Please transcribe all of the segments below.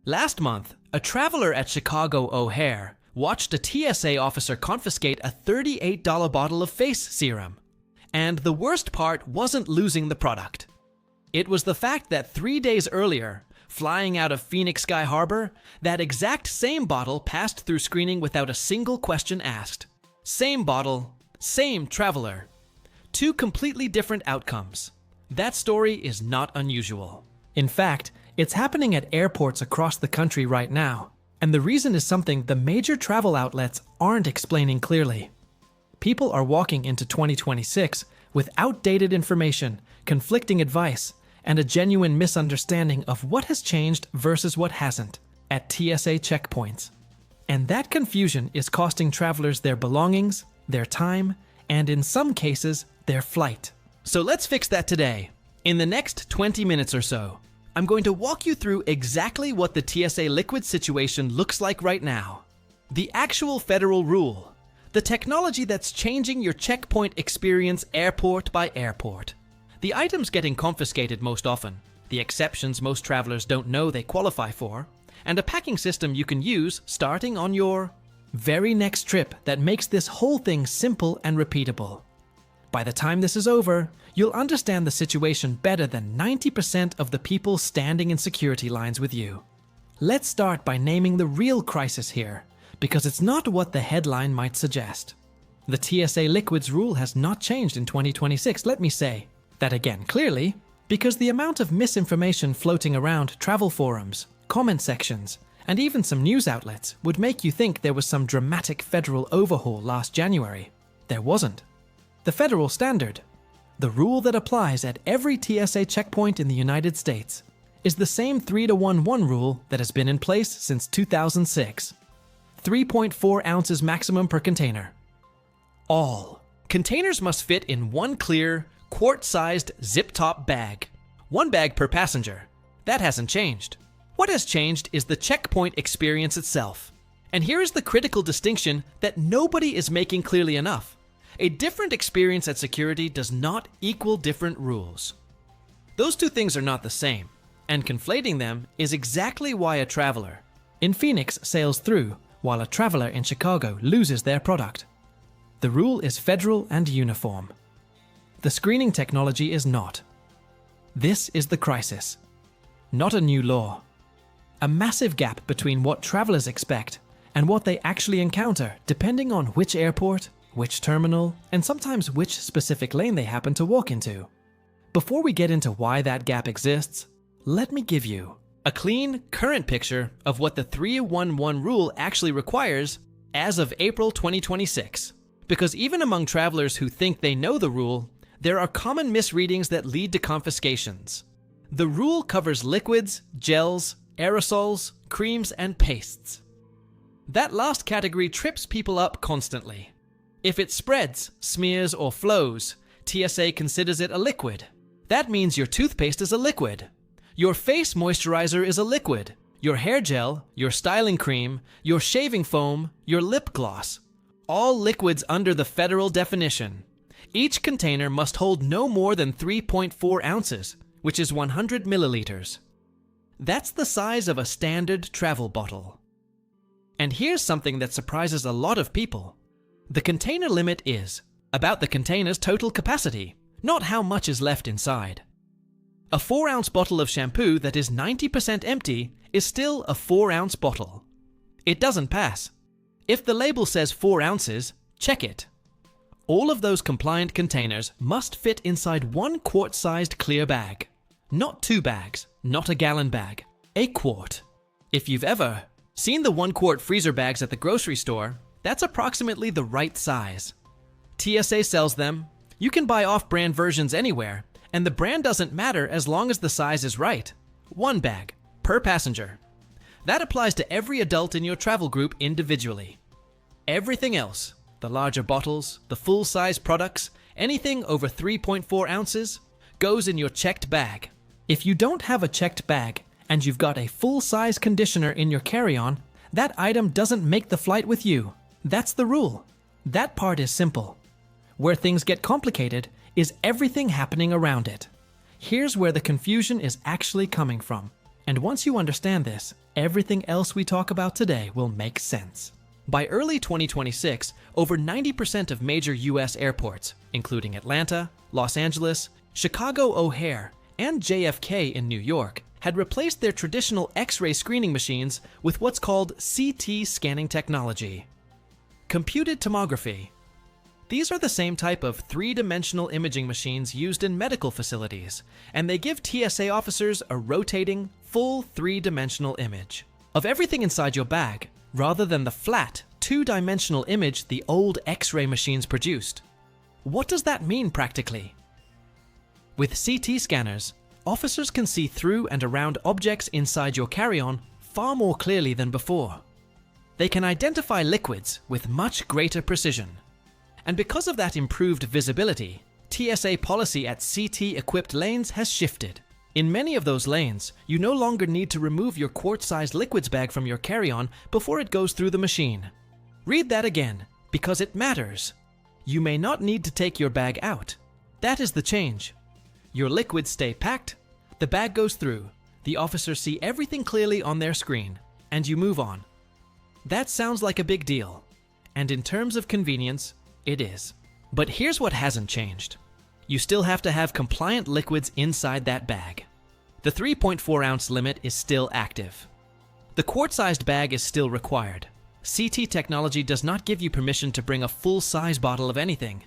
Last month, a traveler at Chicago O'Hare watched a TSA officer confiscate a $38 bottle of face serum. And the worst part wasn't losing the product. It was the fact that 3 days earlier, flying out of Phoenix Sky Harbor, that exact same bottle passed through screening without a single question asked. Same bottle, same traveler. Two completely different outcomes. That story is not unusual. In fact, it's happening at airports across the country right now, and the reason is something the major travel outlets aren't explaining clearly. People are walking into 2026 with outdated information, conflicting advice, and a genuine misunderstanding of what has changed versus what hasn't at TSA checkpoints. And that confusion is costing travelers their belongings, their time, and in some cases, their flight. So let's fix that today. In the next 20 minutes or so, I'm going to walk you through exactly what the TSA liquid situation looks like right now. The actual federal rule. The technology that's changing your checkpoint experience airport by airport. The items getting confiscated most often, the exceptions most travelers don't know they qualify for, and a packing system you can use starting on your very next trip that makes this whole thing simple and repeatable. By the time this is over, you'll understand the situation better than 90% of the people standing in security lines with you. Let's start by naming the real crisis here, because it's not what the headline might suggest. The TSA liquids rule has not changed in 2026, let me say that again clearly, because the amount of misinformation floating around travel forums, comment sections, and even some news outlets would make you think there was some dramatic federal overhaul last January. There wasn't. The federal standard, the rule that applies at every TSA checkpoint in the United States, is the same 3-to-1 rule that has been in place since 2006. 3.4 ounces maximum per container. All containers must fit in one clear, quart-sized zip-top bag. One bag per passenger. That hasn't changed. What has changed is the checkpoint experience itself. And here is the critical distinction that nobody is making clearly enough. A different experience at security does not equal different rules. Those two things are not the same, and conflating them is exactly why a traveler in Phoenix sails through while a traveler in Chicago loses their product. The rule is federal and uniform. The screening technology is not. This is the crisis. Not a new law. A massive gap between what travelers expect and what they actually encounter depending on which airport, which terminal, and sometimes which specific lane they happen to walk into. Before we get into why that gap exists, let me give you a clean, current picture of what the 3-1-1 rule actually requires as of April 2026. Because even among travelers who think they know the rule, there are common misreadings that lead to confiscations. The rule covers liquids, gels, aerosols, creams, and pastes. That last category trips people up constantly. If it spreads, smears, or flows, TSA considers it a liquid. That means your toothpaste is a liquid. Your face moisturizer is a liquid. Your hair gel, your styling cream, your shaving foam, your lip gloss. All liquids under the federal definition. Each container must hold no more than 3.4 ounces, which is 100 milliliters. That's the size of a standard travel bottle. And here's something that surprises a lot of people. The container limit is about the container's total capacity, not how much is left inside. A 4-ounce bottle of shampoo that is 90% empty is still a 4-ounce bottle. It doesn't pass. If the label says 4 ounces, check it. All of those compliant containers must fit inside one quart-sized clear bag. Not 2 bags, not a gallon bag, a quart. If you've ever seen the 1-quart freezer bags at the grocery store, that's approximately the right size. TSA sells them. You can buy off-brand versions anywhere, and the brand doesn't matter as long as the size is right. 1 bag, per passenger. That applies to every adult in your travel group individually. Everything else, the larger bottles, the full-size products, anything over 3.4 ounces, goes in your checked bag. If you don't have a checked bag, and you've got a full-size conditioner in your carry-on, that item doesn't make the flight with you. That's the rule. That part is simple. Where things get complicated is everything happening around it. Here's where the confusion is actually coming from. And once you understand this, everything else we talk about today will make sense. By early 2026, over 90% of major US airports, including Atlanta, Los Angeles, Chicago O'Hare, and JFK in New York, had replaced their traditional X-ray screening machines with what's called CT scanning technology. Computed tomography. These are the same type of three-dimensional imaging machines used in medical facilities, and they give TSA officers a rotating, full three-dimensional image of everything inside your bag, rather than the flat, two-dimensional image the old X-ray machines produced. What does that mean practically? With CT scanners, officers can see through and around objects inside your carry-on far more clearly than before. They can identify liquids with much greater precision. And because of that improved visibility, TSA policy at CT-equipped lanes has shifted. In many of those lanes, you no longer need to remove your quart-sized liquids bag from your carry-on before it goes through the machine. Read that again, because it matters. You may not need to take your bag out. That is the change. Your liquids stay packed, the bag goes through, the officers see everything clearly on their screen, and you move on. That sounds like a big deal, and in terms of convenience, it is. But here's what hasn't changed. You still have to have compliant liquids inside that bag. The 3.4-ounce limit is still active. The quart-sized bag is still required. CT technology does not give you permission to bring a full-size bottle of anything.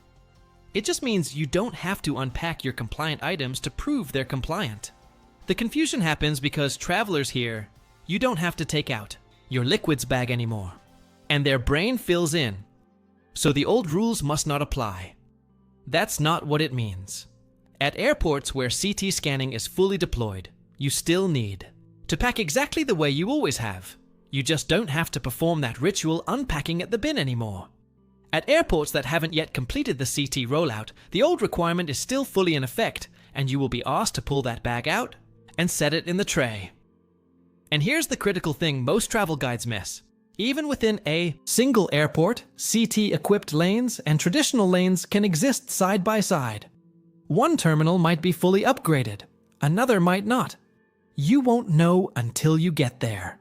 It just means you don't have to unpack your compliant items to prove they're compliant. The confusion happens because travelers hear, you don't have to take out your liquids bag anymore, and their brain fills in, so the old rules must not apply. That's not what it means. At airports where CT scanning is fully deployed, you still need to pack exactly the way you always have. You just don't have to perform that ritual unpacking at the bin anymore. At airports that haven't yet completed the CT rollout, the old requirement is still fully in effect, and you will be asked to pull that bag out and set it in the tray. And here's the critical thing most travel guides miss. Even within a single airport, CT-equipped lanes and traditional lanes can exist side by side. One terminal might be fully upgraded, another might not. You won't know until you get there.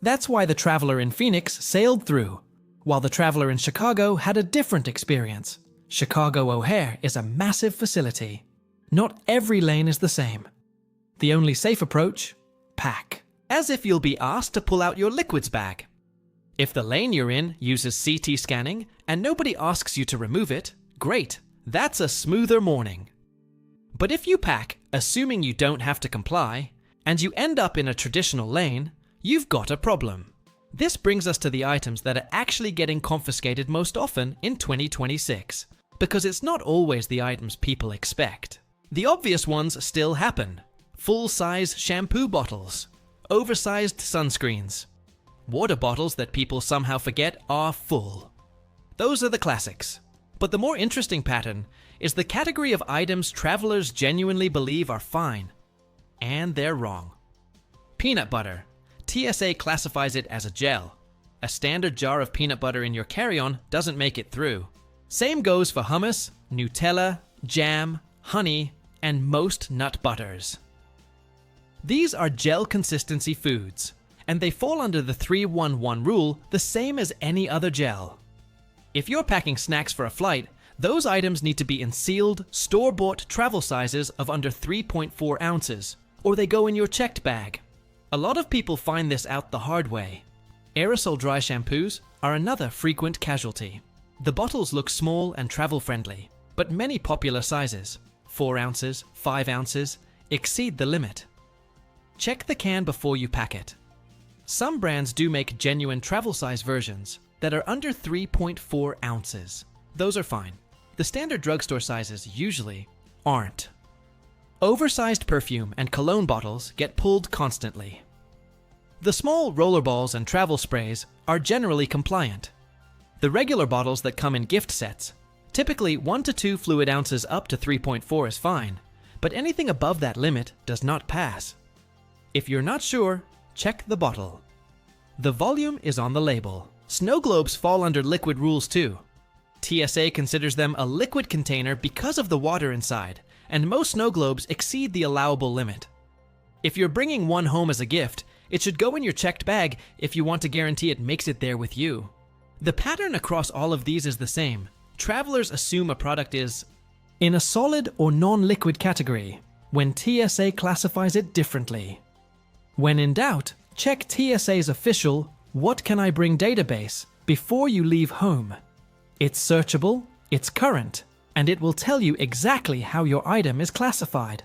That's why the traveler in Phoenix sailed through, while the traveler in Chicago had a different experience. Chicago O'Hare is a massive facility. Not every lane is the same. The only safe approach? Pack. As if you'll be asked to pull out your liquids bag. If the lane you're in uses CT scanning and nobody asks you to remove it, great, that's a smoother morning. But if you pack, assuming you don't have to comply, and you end up in a traditional lane, you've got a problem. This brings us to the items that are actually getting confiscated most often in 2026, because it's not always the items people expect. The obvious ones still happen. Full-size shampoo bottles, oversized sunscreens, water bottles that people somehow forget are full. Those are the classics. But the more interesting pattern is the category of items travelers genuinely believe are fine. And they're wrong. Peanut butter. TSA classifies it as a gel. A standard jar of peanut butter in your carry-on doesn't make it through. Same goes for hummus, Nutella, jam, honey, and most nut butters. These are gel consistency foods, and they fall under the 3-1-1 rule the same as any other gel. If you're packing snacks for a flight, those items need to be in sealed, store-bought travel sizes of under 3.4 ounces, or they go in your checked bag. A lot of people find this out the hard way. Aerosol dry shampoos are another frequent casualty. The bottles look small and travel-friendly, but many popular sizes, 4 ounces, 5 ounces, exceed the limit. Check the can before you pack it. Some brands do make genuine travel-size versions that are under 3.4 ounces. Those are fine. The standard drugstore sizes usually aren't. Oversized perfume and cologne bottles get pulled constantly. The small rollerballs and travel sprays are generally compliant. The regular bottles that come in gift sets, typically 1 to 2 fluid ounces up to 3.4 is fine, but anything above that limit does not pass. If you're not sure, check the bottle. The volume is on the label. Snow globes fall under liquid rules too. TSA considers them a liquid container because of the water inside, and most snow globes exceed the allowable limit. If you're bringing one home as a gift, It should go in your checked bag if you want to guarantee it makes it there with you. The pattern across all of these is the same. Travelers assume a product is in a solid or non-liquid category, when TSA classifies it differently. When in doubt, check TSA's official "What Can I Bring" database before you leave home. It's searchable, it's current, and it will tell you exactly how your item is classified.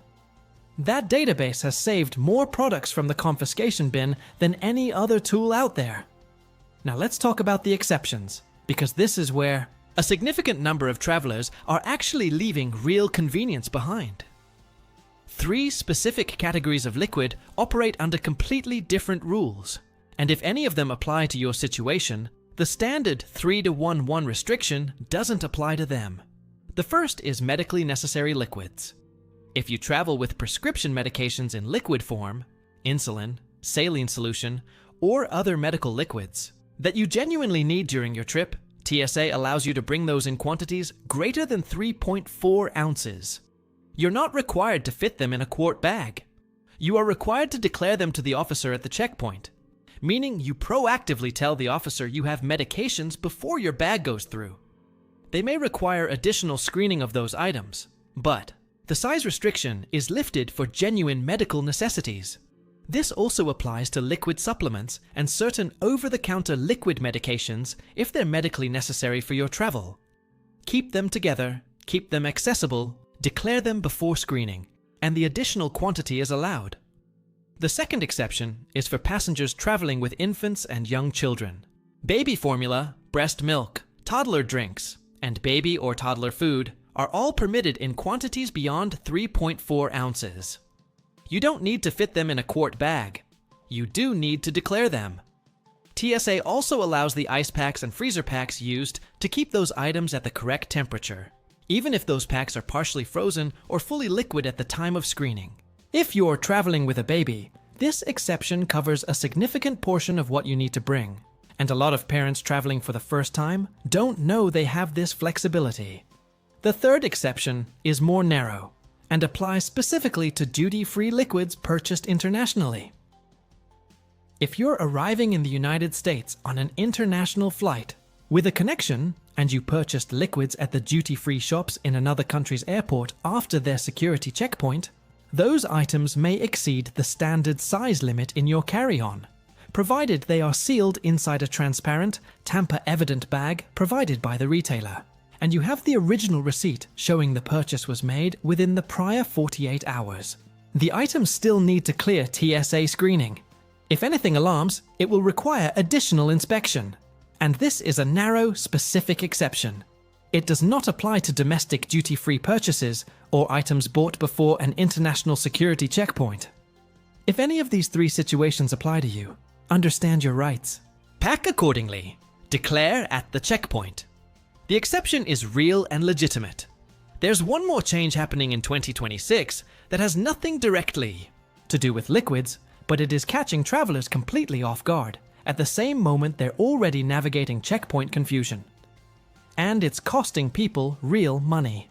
That database has saved more products from the confiscation bin than any other tool out there. Now let's talk about the exceptions, because this is where a significant number of travelers are actually leaving real convenience behind. 3 specific categories of liquid operate under completely different rules, and if any of them apply to your situation, the standard 3-to-1-1 restriction doesn't apply to them. The first is medically necessary liquids. If you travel with prescription medications in liquid form, insulin, saline solution, or other medical liquids, that you genuinely need during your trip, TSA allows you to bring those in quantities greater than 3.4 ounces. You're not required to fit them in a quart bag. You are required to declare them to the officer at the checkpoint, meaning you proactively tell the officer you have medications before your bag goes through. They may require additional screening of those items, but the size restriction is lifted for genuine medical necessities. This also applies to liquid supplements and certain over-the-counter liquid medications if they're medically necessary for your travel. Keep them together, keep them accessible, declare them before screening, and the additional quantity is allowed. The second exception is for passengers traveling with infants and young children. Baby formula, breast milk, toddler drinks, and baby or toddler food are all permitted in quantities beyond 3.4 ounces. You don't need to fit them in a quart bag. You do need to declare them. TSA also allows the ice packs and freezer packs used to keep those items at the correct temperature, even if those packs are partially frozen or fully liquid at the time of screening. If you're traveling with a baby, this exception covers a significant portion of what you need to bring, and a lot of parents traveling for the first time don't know they have this flexibility. The third exception is more narrow and applies specifically to duty-free liquids purchased internationally. If you're arriving in the United States on an international flight with a connection and you purchased liquids at the duty-free shops in another country's airport after their security checkpoint, those items may exceed the standard size limit in your carry-on, provided they are sealed inside a transparent, tamper-evident bag provided by the retailer, and you have the original receipt showing the purchase was made within the prior 48 hours. The items still need to clear TSA screening. If anything alarms, it will require additional inspection, and this is a narrow, specific exception. It does not apply to domestic duty-free purchases or items bought before an international security checkpoint. If any of these 3 situations apply to you, understand your rights. Pack accordingly. Declare at the checkpoint. The exception is real and legitimate. There's one more change happening in 2026 that has nothing directly to do with liquids, but it is catching travelers completely off guard at the same moment they're already navigating checkpoint confusion. And it's costing people real money.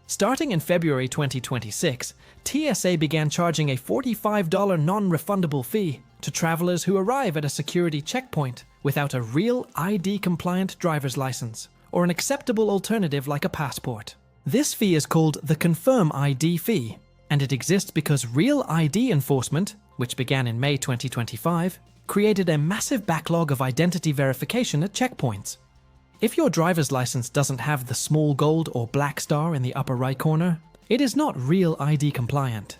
Starting in February 2026, TSA began charging a $45 non-refundable fee to travelers who arrive at a security checkpoint without a real ID-compliant driver's license or an acceptable alternative like a passport. This fee is called the Confirm ID fee, and it exists because Real ID enforcement, which began in May 2025, created a massive backlog of identity verification at checkpoints. If your driver's license doesn't have the small gold or black star in the upper right corner, it is not Real ID compliant.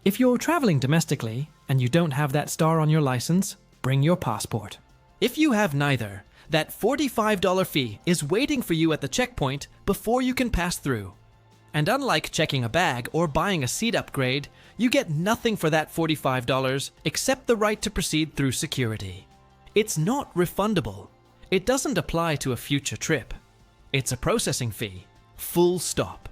If you're traveling domestically and you don't have that star on your license, bring your passport. If you have neither, that $45 fee is waiting for you at the checkpoint before you can pass through. And unlike checking a bag or buying a seat upgrade, you get nothing for that $45 except the right to proceed through security. It's not refundable. It doesn't apply to a future trip. It's a processing fee. Full stop.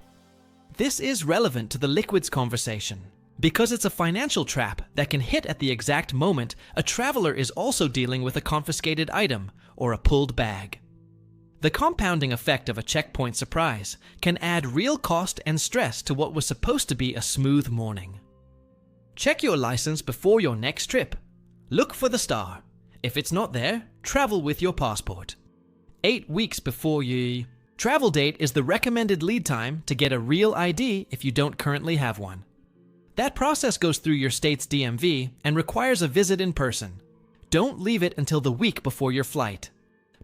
This is relevant to the liquids conversation because it's a financial trap that can hit at the exact moment a traveler is also dealing with a confiscated item or a pulled bag. The compounding effect of a checkpoint surprise can add real cost and stress to what was supposed to be a smooth morning. Check your license before your next trip. Look for the star. If it's not there, travel with your passport. 8 weeks before you... Travel date is the recommended lead time to get a real ID if you don't currently have one. That process goes through your state's DMV and requires a visit in person. Don't leave it until the week before your flight.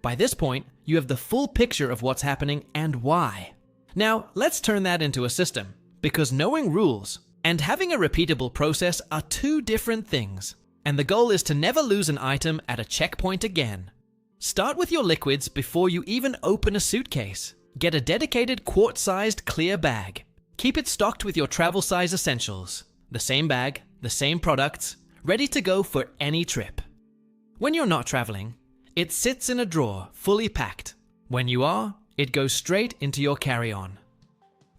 By this point, you have the full picture of what's happening and why. Now, let's turn that into a system, because knowing rules and having a repeatable process are two different things, and the goal is to never lose an item at a checkpoint again. Start with your liquids before you even open a suitcase. Get a dedicated quart-sized clear bag. Keep it stocked with your travel size essentials. The same bag, the same products, ready to go for any trip. When you're not traveling, it sits in a drawer, fully packed. When you are, it goes straight into your carry-on.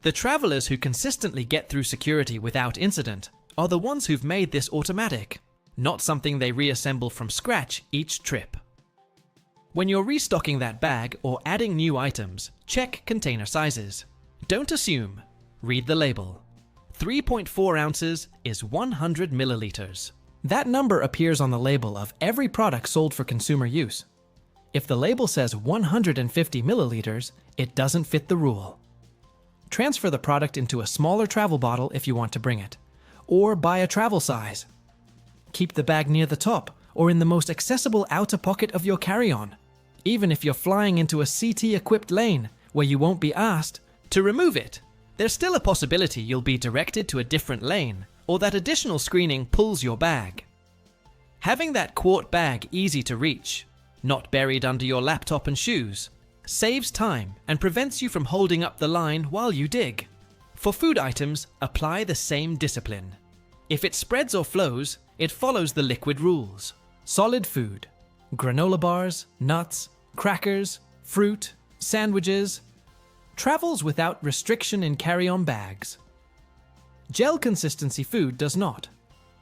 The travelers who consistently get through security without incident are the ones who've made this automatic, not something they reassemble from scratch each trip. When you're restocking that bag or adding new items, check container sizes. Don't assume. Read the label. 3.4 ounces is 100 milliliters. That number appears on the label of every product sold for consumer use. If the label says 150 milliliters, it doesn't fit the rule. Transfer the product into a smaller travel bottle if you want to bring it, or buy a travel size. Keep the bag near the top or in the most accessible outer pocket of your carry-on, even if you're flying into a CT-equipped lane where you won't be asked to remove it. There's still a possibility you'll be directed to a different lane, or that additional screening pulls your bag. Having that quart bag easy to reach, not buried under your laptop and shoes, saves time and prevents you from holding up the line while you dig. For food items, apply the same discipline. If it spreads or flows, it follows the liquid rules. Solid food, granola bars, nuts, crackers, fruit, sandwiches, travels without restriction in carry-on bags. Gel consistency food does not.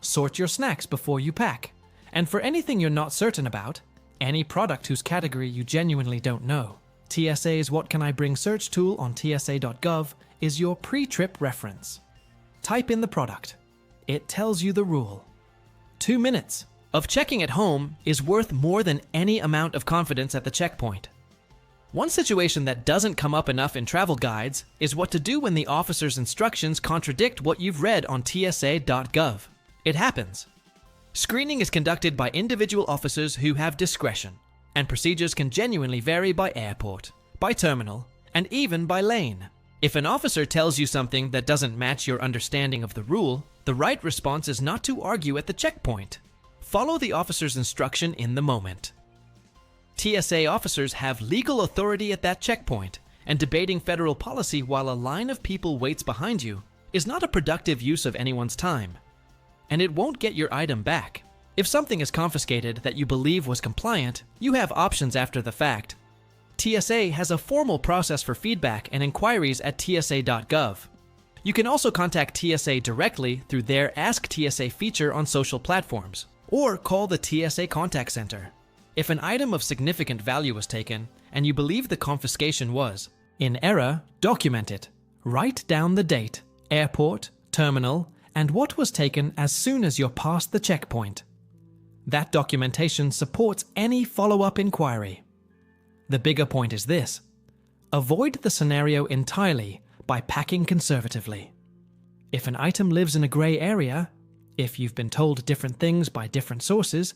Sort your snacks before you pack. And for anything you're not certain about, any product whose category you genuinely don't know, TSA's What Can I Bring search tool on tsa.gov is your pre-trip reference. Type in the product. It tells you the rule. 2 minutes of checking at home is worth more than any amount of confidence at the checkpoint. One situation that doesn't come up enough in travel guides is what to do when the officer's instructions contradict what you've read on tsa.gov. It happens. Screening is conducted by individual officers who have discretion, and procedures can genuinely vary by airport, by terminal, and even by lane. If an officer tells you something that doesn't match your understanding of the rule, the right response is not to argue at the checkpoint. Follow the officer's instruction in the moment. TSA officers have legal authority at that checkpoint, and debating federal policy while a line of people waits behind you is not a productive use of anyone's time. And it won't get your item back. If something is confiscated that you believe was compliant, you have options after the fact. TSA has a formal process for feedback and inquiries at tsa.gov. You can also contact TSA directly through their Ask TSA feature on social platforms, or call the TSA contact center. If an item of significant value was taken, and you believe the confiscation was in error, document it. Write down the date, airport, terminal, and what was taken as soon as you're past the checkpoint. That documentation supports any follow-up inquiry. The bigger point is this: avoid the scenario entirely by packing conservatively. If an item lives in a gray area, if you've been told different things by different sources,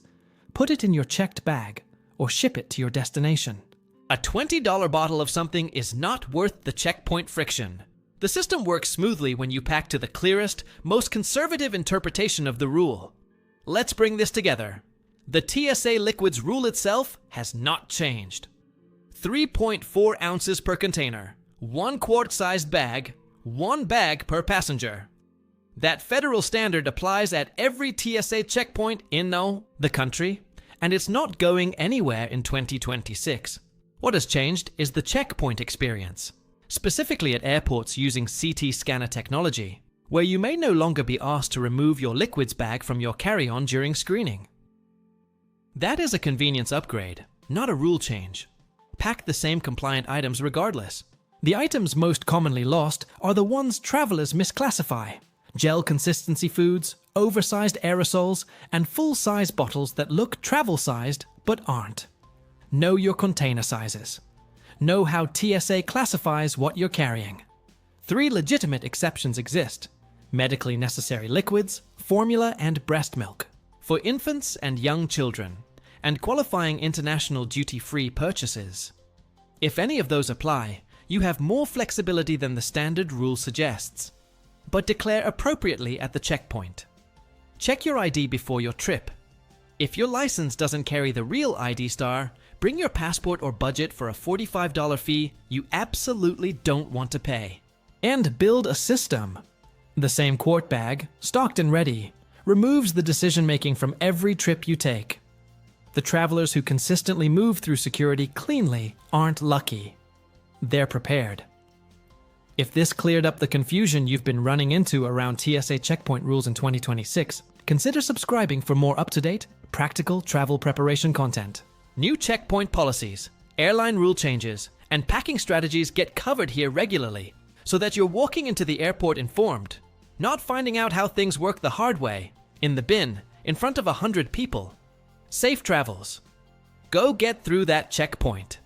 put it in your checked bag or ship it to your destination. A $20 bottle of something is not worth the checkpoint friction. The system works smoothly when you pack to the clearest, most conservative interpretation of the rule. Let's bring this together. The TSA liquids rule itself has not changed. 3.4 ounces per container, 1 quart-sized bag, 1 bag per passenger. That federal standard applies at every TSA checkpoint in the country, and it's not going anywhere in 2026. What has changed is the checkpoint experience, specifically at airports using CT scanner technology, where you may no longer be asked to remove your liquids bag from your carry-on during screening. That is a convenience upgrade, not a rule change. Pack the same compliant items regardless. The items most commonly lost are the ones travelers misclassify, Gel consistency foods, oversized aerosols, and full-size bottles that look travel-sized but aren't. Know your container sizes. Know how TSA classifies what you're carrying. 3 legitimate exceptions exist: medically necessary liquids, formula, and breast milk, for infants and young children, and qualifying international duty-free purchases. If any of those apply, you have more flexibility than the standard rule suggests. But declare appropriately at the checkpoint. Check your ID before your trip. If your license doesn't carry the real ID star, bring your passport or budget for a $45 fee you absolutely don't want to pay. And build a system. The same quart bag, stocked and ready, removes the decision-making from every trip you take. The travelers who consistently move through security cleanly aren't lucky. They're prepared. If this cleared up the confusion you've been running into around TSA checkpoint rules in 2026, consider subscribing for more up-to-date, practical travel preparation content. New checkpoint policies, airline rule changes, and packing strategies get covered here regularly, so that you're walking into the airport informed, not finding out how things work the hard way, in the bin, in front of 100 people. Safe travels. Go get through that checkpoint.